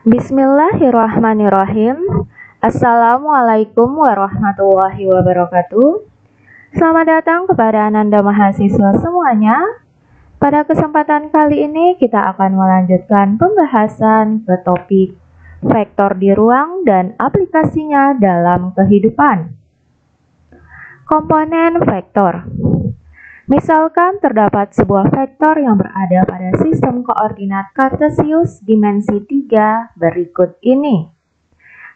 Bismillahirrahmanirrahim. Assalamualaikum warahmatullahi wabarakatuh. Selamat datang kepada Ananda mahasiswa semuanya. Pada kesempatan kali ini kita akan melanjutkan pembahasan ke topik vektor di ruang dan aplikasinya dalam kehidupan. Komponen vektor. Misalkan terdapat sebuah vektor yang berada pada sistem koordinat kartesius dimensi 3 berikut ini.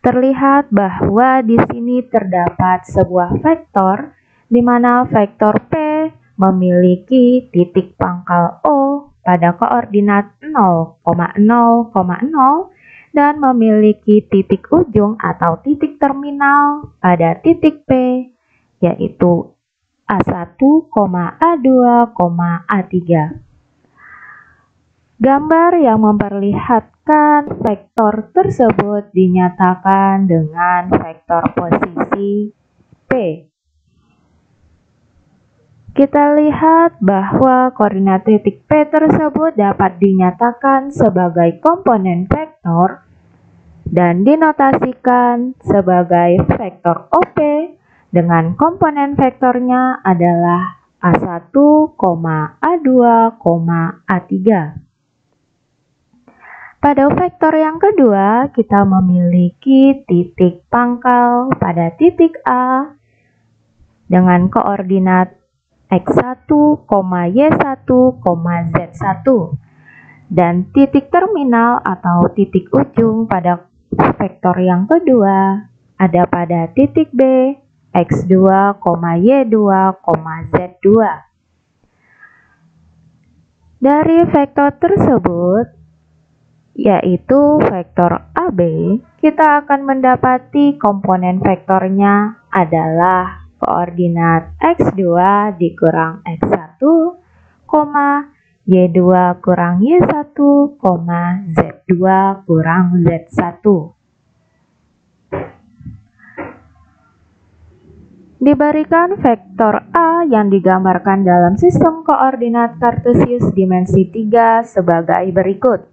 Terlihat bahwa di sini terdapat sebuah vektor di mana vektor P memiliki titik pangkal O pada koordinat 0,0,0 dan memiliki titik ujung atau titik terminal pada titik P, yaitu A1, A2, A3. Gambar yang memperlihatkan vektor tersebut dinyatakan dengan vektor posisi P. Kita lihat bahwa koordinat titik P tersebut dapat dinyatakan sebagai komponen vektor dan dinotasikan sebagai vektor OP dengan komponen vektornya adalah A1, A2, A3. Pada vektor yang kedua, kita memiliki titik pangkal pada titik A dengan koordinat X1, Y1, Z1 dan titik terminal atau titik ujung pada vektor yang kedua ada pada titik B, X2, Y2, Z2. Dari vektor tersebut, yaitu vektor AB, kita akan mendapati komponen vektornya adalah koordinat X2 dikurang X1, Y2 kurang Y1, Z2 kurang Z1. Diberikan vektor A yang digambarkan dalam sistem koordinat kartesius dimensi 3 sebagai berikut.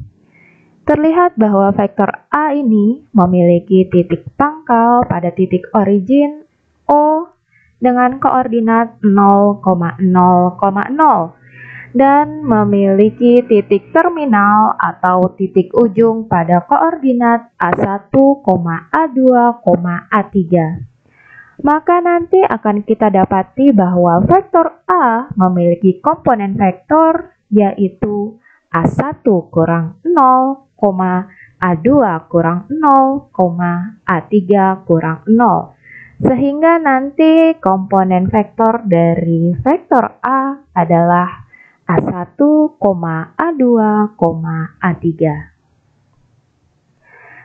Terlihat bahwa vektor A ini memiliki titik pangkal pada titik origin O dengan koordinat 0,0,0 dan memiliki titik terminal atau titik ujung pada koordinat A1, A2, A3. Maka nanti akan kita dapati bahwa vektor A memiliki komponen vektor yaitu A1 kurang 0, A2 kurang 0, A3 kurang 0. Sehingga nanti komponen vektor dari vektor A adalah A1, A2, A3.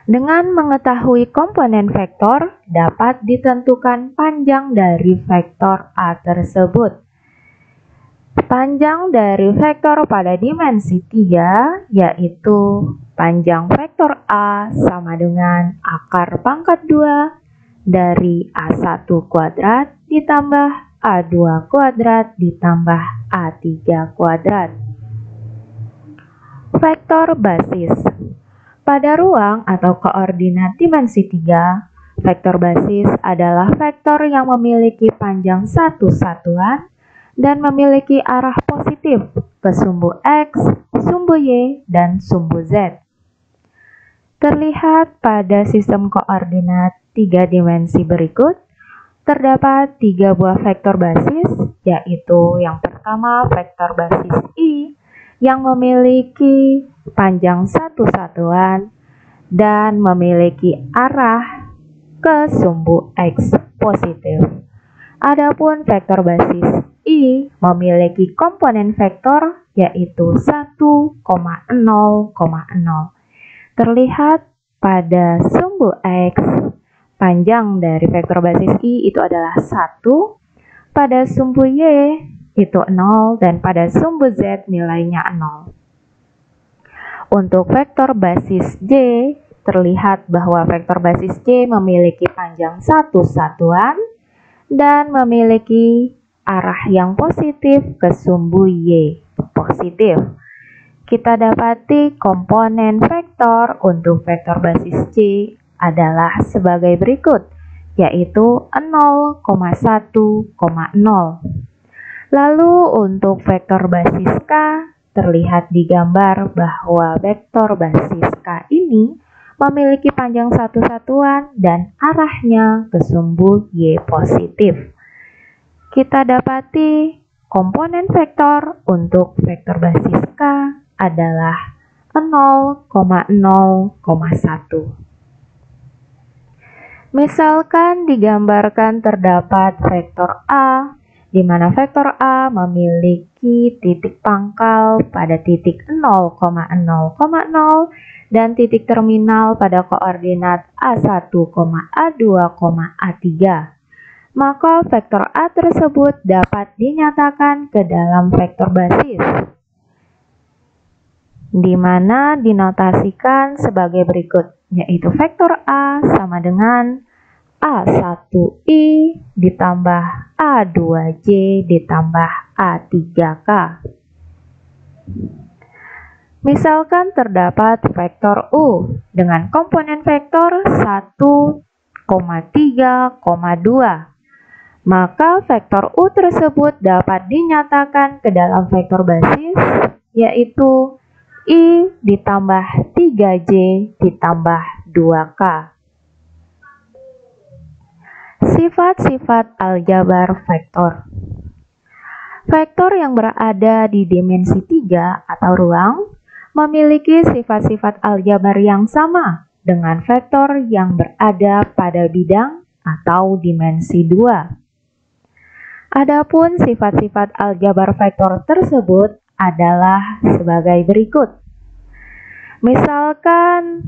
Dengan mengetahui komponen vektor, dapat ditentukan panjang dari vektor A tersebut. Panjang dari vektor pada dimensi 3 yaitu panjang vektor A sama dengan akar pangkat 2 dari A1 kuadrat ditambah A2 kuadrat ditambah A3 kuadrat. Vektor basis. Pada ruang atau koordinat dimensi 3, vektor basis adalah vektor yang memiliki panjang satu satuan dan memiliki arah positif ke sumbu X, sumbu Y, dan sumbu Z. Terlihat pada sistem koordinat 3 dimensi berikut, terdapat 3 buah vektor basis, yaitu yang pertama vektor basis I yang memiliki panjang satu satuan dan memiliki arah ke sumbu X positif. Adapun vektor basis I memiliki komponen vektor yaitu 1,0,0. Terlihat pada sumbu X, panjang dari vektor basis I itu adalah 1, pada sumbu Y itu 0, dan pada sumbu Z nilainya 0. Untuk vektor basis J, terlihat bahwa vektor basis J memiliki panjang satu satuan dan memiliki arah yang positif ke sumbu Y, positif. Kita dapati komponen vektor untuk vektor basis C adalah sebagai berikut, yaitu 0,1,0. Lalu untuk vektor basis K, terlihat di gambar bahwa vektor basis K ini memiliki panjang satu satuan dan arahnya ke sumbu Y positif. Kita dapati komponen vektor untuk vektor basis K adalah 0,0,1. Misalkan digambarkan terdapat vektor A, di mana vektor A memiliki titik pangkal pada titik 0,0,0 dan titik terminal pada koordinat A1, A2, A3. Maka vektor A tersebut dapat dinyatakan ke dalam vektor basis, di mana dinotasikan sebagai berikut, yaitu vektor A sama dengan A1I ditambah A2J ditambah A3K. Misalkan terdapat vektor U dengan komponen vektor 1,3,2, maka vektor U tersebut dapat dinyatakan ke dalam vektor basis, yaitu I ditambah 3J ditambah 2K. Sifat-sifat aljabar vektor. Vektor yang berada di dimensi 3 atau ruang memiliki sifat-sifat aljabar yang sama dengan vektor yang berada pada bidang atau dimensi 2. Adapun sifat-sifat aljabar vektor tersebut adalah sebagai berikut. Misalkan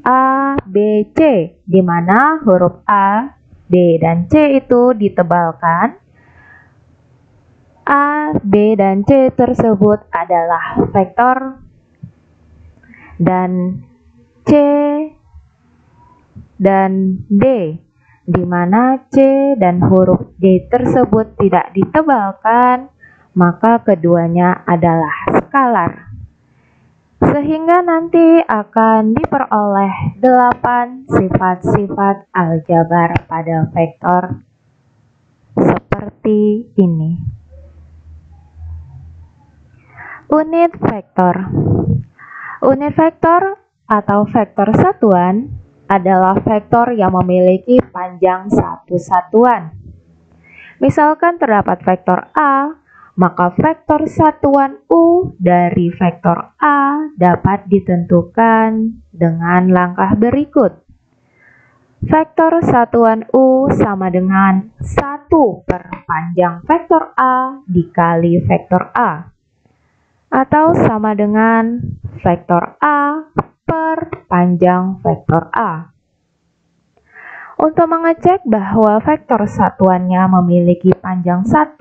A, B, C, di mana huruf A, B, dan C itu ditebalkan. A, B, dan C tersebut adalah vektor, dan C dan D, di mana C dan huruf D tersebut tidak ditebalkan, maka keduanya adalah skalar. Sehingga nanti akan diperoleh 8 sifat-sifat aljabar pada vektor seperti ini. Unit vektor. Unit vektor atau vektor satuan adalah vektor yang memiliki panjang satu satuan. Misalkan terdapat vektor A, maka vektor satuan U dari vektor A dapat ditentukan dengan langkah berikut. Vektor satuan U sama dengan 1 per panjang vektor A dikali vektor A, atau sama dengan vektor A per panjang vektor A. Untuk mengecek bahwa vektor satuannya memiliki panjang 1,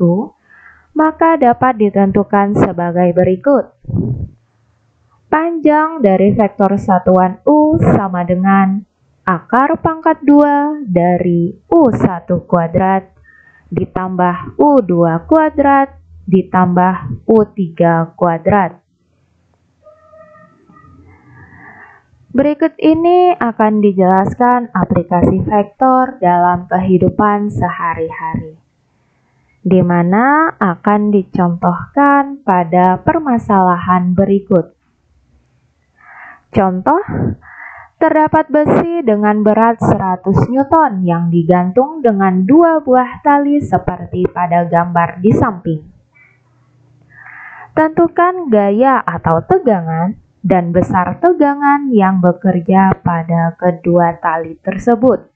maka dapat ditentukan sebagai berikut. Panjang dari vektor satuan U sama dengan akar pangkat 2 dari U1 kuadrat ditambah U2 kuadrat ditambah U3 kuadrat. Berikut ini akan dijelaskan aplikasi vektor dalam kehidupan sehari-hari, di mana akan dicontohkan pada permasalahan berikut. Contoh, terdapat besi dengan berat 100 Newton yang digantung dengan 2 buah tali seperti pada gambar di samping. Tentukan gaya atau tegangan dan besar tegangan yang bekerja pada kedua tali tersebut.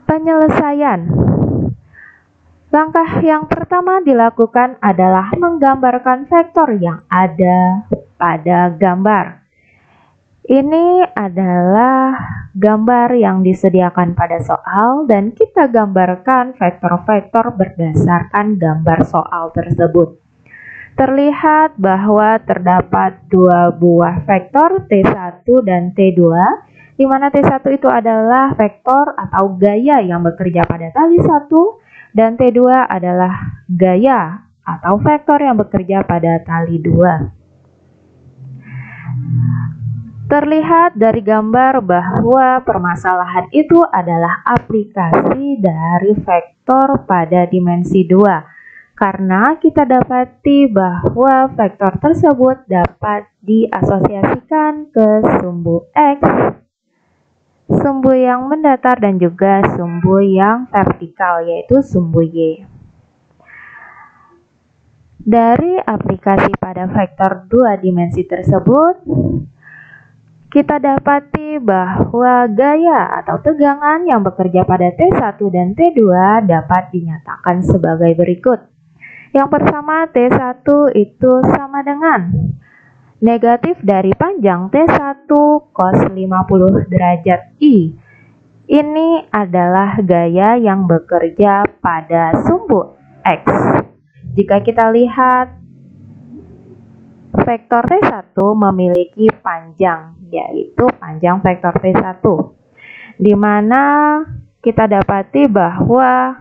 Penyelesaian. Langkah yang pertama dilakukan adalah menggambarkan vektor yang ada pada gambar. Ini adalah gambar yang disediakan pada soal dan kita gambarkan vektor-vektor berdasarkan gambar soal tersebut. Terlihat bahwa terdapat 2 buah vektor T1 dan T2, di mana T1 itu adalah vektor atau gaya yang bekerja pada tali 1, dan T2 adalah gaya atau vektor yang bekerja pada tali 2. Terlihat dari gambar bahwa permasalahan itu adalah aplikasi dari vektor pada dimensi 2. Karena kita dapati bahwa vektor tersebut dapat diasosiasikan ke sumbu X, sumbu yang mendatar dan juga sumbu yang vertikal, yaitu sumbu Y. Dari aplikasi pada vektor 2 dimensi tersebut, kita dapati bahwa gaya atau tegangan yang bekerja pada T1 dan T2 dapat dinyatakan sebagai berikut. Yang pertama, T1 itu sama dengan negatif dari panjang T1 cos 50 derajat I. Ini adalah gaya yang bekerja pada sumbu X. Jika kita lihat, vektor T1 memiliki panjang, yaitu panjang vektor T1, di mana kita dapati bahwa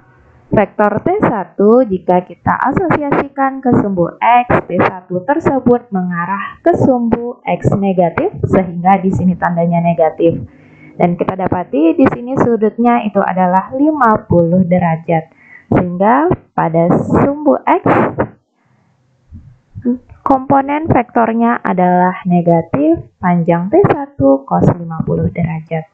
vektor T1 jika kita asosiasikan ke sumbu X, T1 tersebut mengarah ke sumbu X negatif, sehingga di sini tandanya negatif. Dan kita dapati di sini sudutnya itu adalah 50 derajat. Sehingga pada sumbu X, komponen vektornya adalah negatif panjang T1 cos 50 derajat.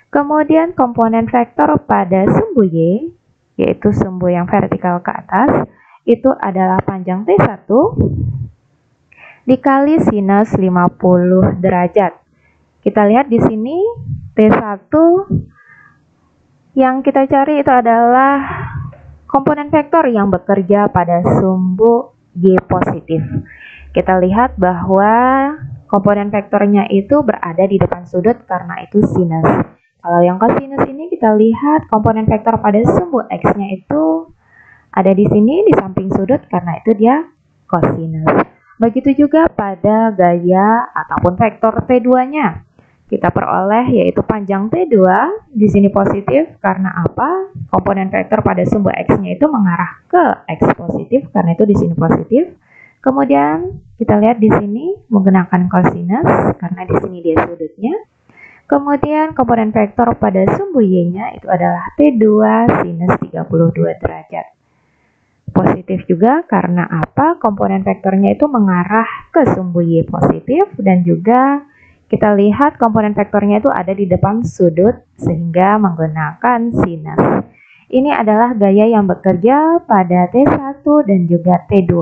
Kemudian komponen vektor pada sumbu Y, yaitu sumbu yang vertikal ke atas, itu adalah panjang T1 dikali sinus 50 derajat. Kita lihat di sini T1 yang kita cari itu adalah komponen vektor yang bekerja pada sumbu Y positif. Kita lihat bahwa komponen vektornya itu berada di depan sudut karena itu sinus. Kalau yang kosinus ini kita lihat komponen vektor pada sumbu X-nya itu ada di sini di samping sudut karena itu dia kosinus. Begitu juga pada gaya ataupun vektor T2-nya. Kita peroleh yaitu panjang T2 di sini positif karena apa? Komponen vektor pada sumbu X-nya itu mengarah ke X positif karena itu di sini positif. Kemudian kita lihat di sini menggunakan kosinus karena di sini dia sudutnya. Kemudian komponen vektor pada sumbu Y-nya itu adalah T2 sinus 32 derajat. Positif juga karena apa? Komponen vektornya itu mengarah ke sumbu Y positif dan juga kita lihat komponen vektornya itu ada di depan sudut sehingga menggunakan sinus. Ini adalah gaya yang bekerja pada T1 dan juga T2.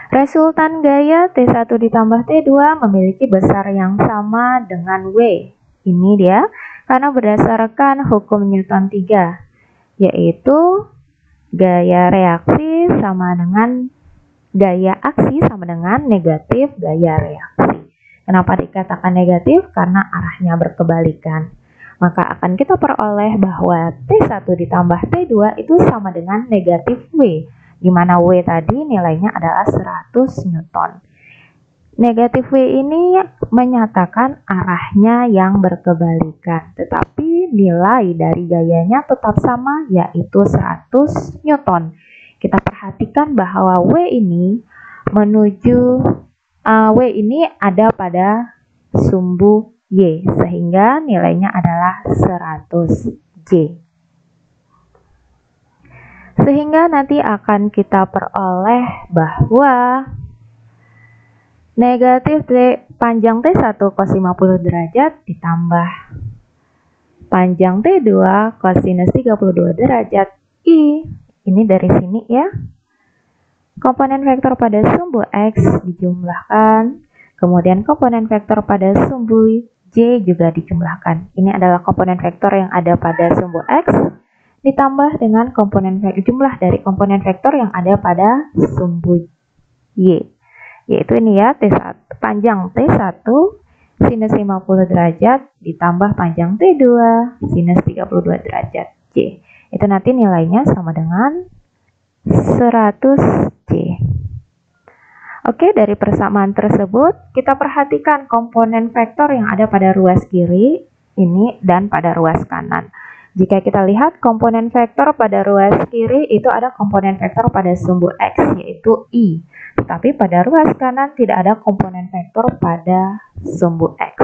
Resultan gaya T1 ditambah T2 memiliki besar yang sama dengan W. Ini dia karena berdasarkan hukum Newton 3, yaitu gaya reaksi sama dengan gaya aksi sama dengan negatif gaya reaksi. Kenapa dikatakan negatif? Karena arahnya berkebalikan. Maka akan kita peroleh bahwa T1 ditambah T2 itu sama dengan negatif W, di mana W tadi nilainya adalah 100 Newton. Negatif W ini menyatakan arahnya yang berkebalikan, tetapi nilai dari gayanya tetap sama, yaitu 100 Newton. Kita perhatikan bahwa W ini W ini ada pada sumbu Y, sehingga nilainya adalah 100 J. Sehingga nanti akan kita peroleh bahwa negatif panjang T1 cos 50 derajat ditambah panjang T2 cosinus 32 derajat I. Ini dari sini ya. Komponen vektor pada sumbu X dijumlahkan, kemudian komponen vektor pada sumbu J juga dijumlahkan. Ini adalah komponen vektor yang ada pada sumbu X ditambah dengan komponen jumlah dari komponen vektor yang ada pada sumbu Y. Yaitu ini ya, T1, panjang T1 sinus 50 derajat ditambah panjang T2 sinus 32 derajat J. Itu nanti nilainya sama dengan 100 J. Oke, dari persamaan tersebut kita perhatikan komponen vektor yang ada pada ruas kiri ini dan pada ruas kanan. Jika kita lihat komponen vektor pada ruas kiri itu ada komponen vektor pada sumbu X yaitu I. Tetapi pada ruas kanan tidak ada komponen vektor pada sumbu X.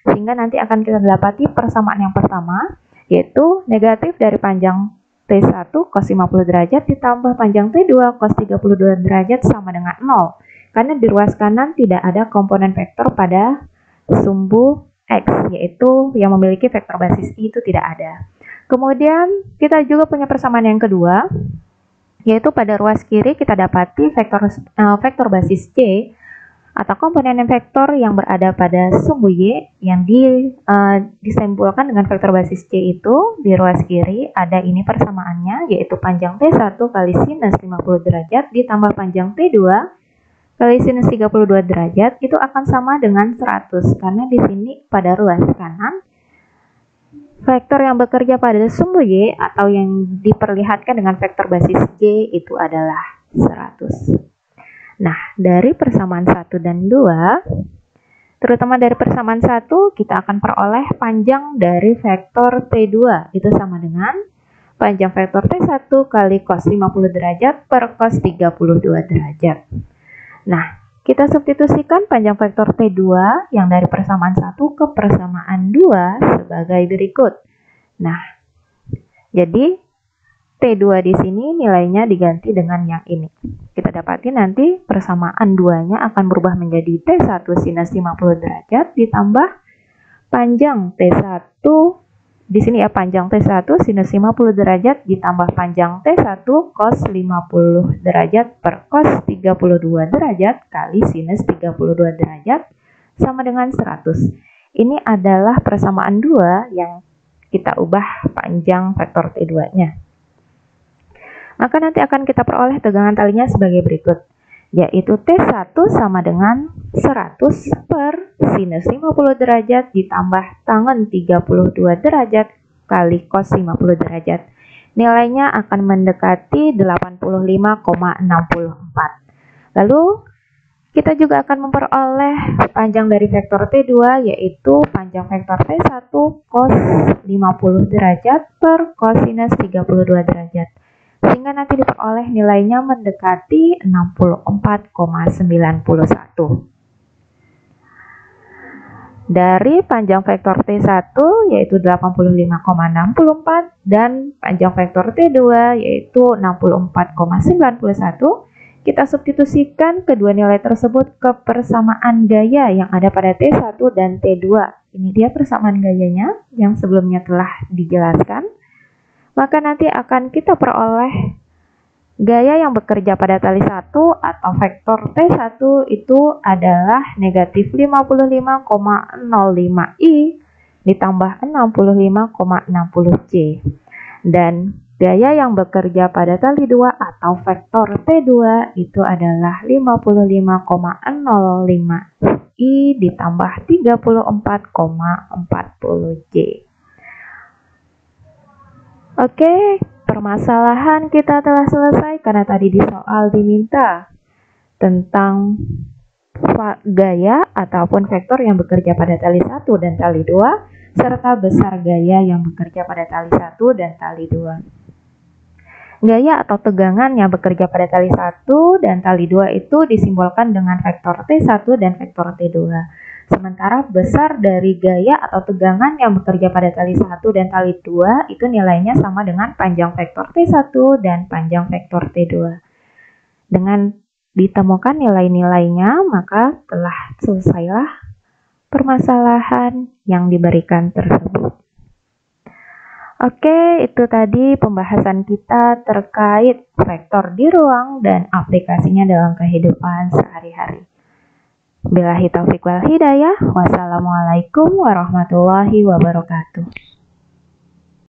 Sehingga nanti akan kita dapati persamaan yang pertama yaitu negatif dari panjang T1 cos 50 derajat ditambah panjang T2 cos 32 derajat sama dengan 0. Karena di ruas kanan tidak ada komponen vektor pada sumbu X, yaitu yang memiliki vektor basis I itu tidak ada. Kemudian kita juga punya persamaan yang kedua, yaitu pada ruas kiri kita dapati vektor basis J atau komponen vektor yang berada pada sumbu Y yang disimbolkan dengan vektor basis C itu di ruas kiri ada ini persamaannya yaitu panjang T1 kali sinus 50 derajat ditambah panjang T2 kali sinus 32 derajat itu akan sama dengan 100 karena di sini pada ruas kanan vektor yang bekerja pada sumbu Y atau yang diperlihatkan dengan vektor basis J itu adalah 100. Nah, dari persamaan 1 dan 2, terutama dari persamaan 1, kita akan peroleh panjang dari vektor T2. Itu sama dengan panjang vektor T1 kali cos 50 derajat per cos 32 derajat. Nah, kita substitusikan panjang vektor T2 yang dari persamaan 1 ke persamaan 2 sebagai berikut. Nah, jadi T2 di sini nilainya diganti dengan yang ini. Kita dapati nanti persamaan 2-nya akan berubah menjadi T1 sinus 50 derajat ditambah panjang T1 di sini ya panjang T1 sinus 50 derajat ditambah panjang T1 cos 50 derajat per cos 32 derajat kali sinus 32 derajat sama dengan 100. Ini adalah persamaan 2 yang kita ubah panjang vektor T2-nya. Maka nanti akan kita peroleh tegangan talinya sebagai berikut, yaitu T1 sama dengan 100 per sinus 50 derajat ditambah tangen 32 derajat kali cos 50 derajat. Nilainya akan mendekati 85,64. Lalu kita juga akan memperoleh panjang dari vektor T2 yaitu panjang vektor T1 cos 50 derajat per cosinus 32 derajat. Sehingga nanti diperoleh nilainya mendekati 64,91. Dari panjang vektor T1 yaitu 85,64 dan panjang vektor T2 yaitu 64,91, kita substitusikan kedua nilai tersebut ke persamaan gaya yang ada pada T1 dan T2. Ini dia persamaan gayanya yang sebelumnya telah dijelaskan. Maka nanti akan kita peroleh gaya yang bekerja pada tali 1 atau vektor T1 itu adalah negatif 55,05I ditambah 65,60J. Dan gaya yang bekerja pada tali 2 atau vektor T2 itu adalah 55,05I ditambah 34,40J. Oke, permasalahan kita telah selesai karena tadi di soal diminta tentang gaya ataupun vektor yang bekerja pada tali 1 dan tali 2 serta besar gaya yang bekerja pada tali 1 dan tali 2. Gaya atau tegangan yang bekerja pada tali 1 dan tali 2 itu disimbolkan dengan vektor T1 dan vektor T2. Sementara besar dari gaya atau tegangan yang bekerja pada tali 1 dan tali 2 itu nilainya sama dengan panjang vektor T1 dan panjang vektor T2. Dengan ditemukan nilai-nilainya, maka telah selesailah permasalahan yang diberikan tersebut. Oke, itu tadi pembahasan kita terkait vektor di ruang dan aplikasinya dalam kehidupan sehari-hari. Billahi taufiq wal hidayah. Wassalamualaikum warahmatullahi wabarakatuh.